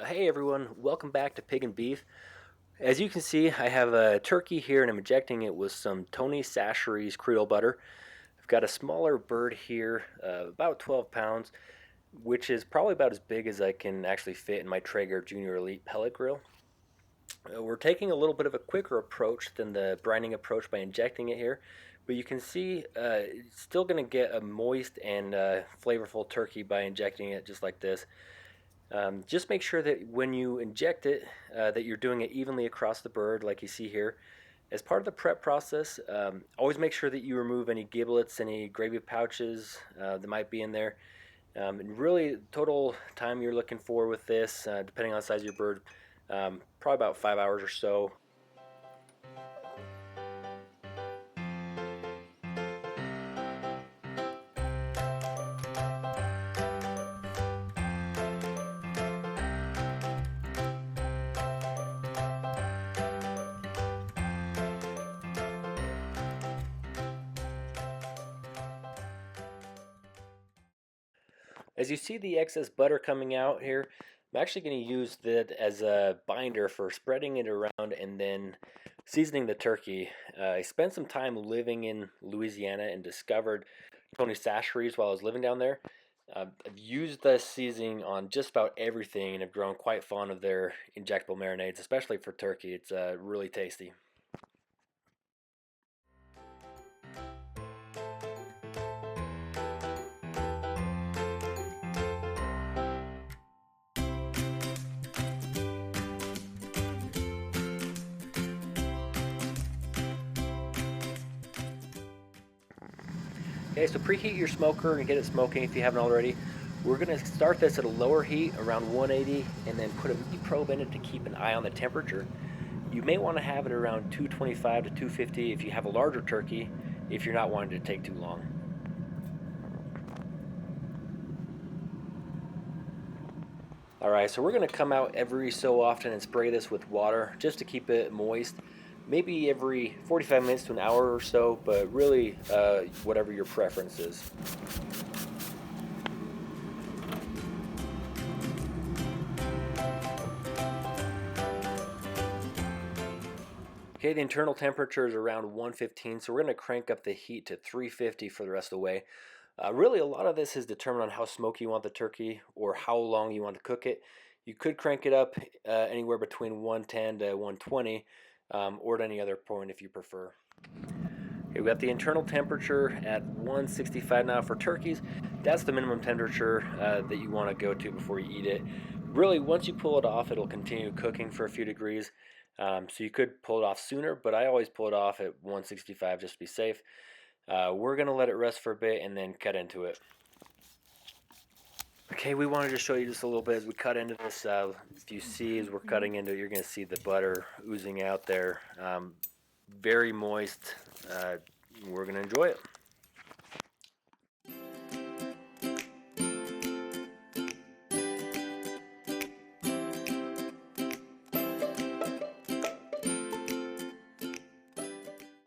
Hey everyone, welcome back to Pig and Beef. As you can see, I have a turkey here and I'm injecting it with some Tony Chachere's Creole butter. I've got a smaller bird here, about 12 pounds, which is probably about as big as I can actually fit in my Traeger Junior Elite pellet grill. We're taking a little bit of a quicker approach than the brining approach by injecting it here, but you can see it's still going to get a moist and flavorful turkey by injecting it just like this. Just make sure that when you inject it, that you're doing it evenly across the bird like you see here. As part of the prep process, always make sure that you remove any giblets, any gravy pouches that might be in there. And really, total time you're looking for with this, depending on the size of your bird, probably about 5 hours or so. As you see the excess butter coming out here, I'm actually going to use that as a binder for spreading it around and then seasoning the turkey. I spent some time living in Louisiana and discovered Tony Chachere's while I was living down there. I've used this seasoning on just about everything and have grown quite fond of their injectable marinades, especially for turkey. It's really tasty. Okay, so preheat your smoker and get it smoking if you haven't already. We're going to start this at a lower heat, around 180, and then put a meat probe in it to keep an eye on the temperature. You may want to have it around 225 to 250 if you have a larger turkey, if you're not wanting to take too long. Alright, so we're going to come out every so often and spray this with water just to keep it moist. Maybe every 45 minutes to an hour or so, but really whatever your preference is. Okay, the internal temperature is around 115, so we're going to crank up the heat to 350 for the rest of the way. Really, a lot of this is determined on how smoky you want the turkey or how long you want to cook it. You could crank it up anywhere between 110 to 120 or at any other point if you prefer. Okay, we got the internal temperature at 165 now for turkeys. That's the minimum temperature that you want to go to before you eat it. Really, once you pull it off, it'll continue cooking for a few degrees. So you could pull it off sooner, but I always pull it off at 165 just to be safe. We're going to let it rest for a bit and then cut into it. Okay, we wanted to show you just a little bit as we cut into this. If you see as we're cutting into it, you're going to see the butter oozing out there. Very moist. We're going to enjoy it.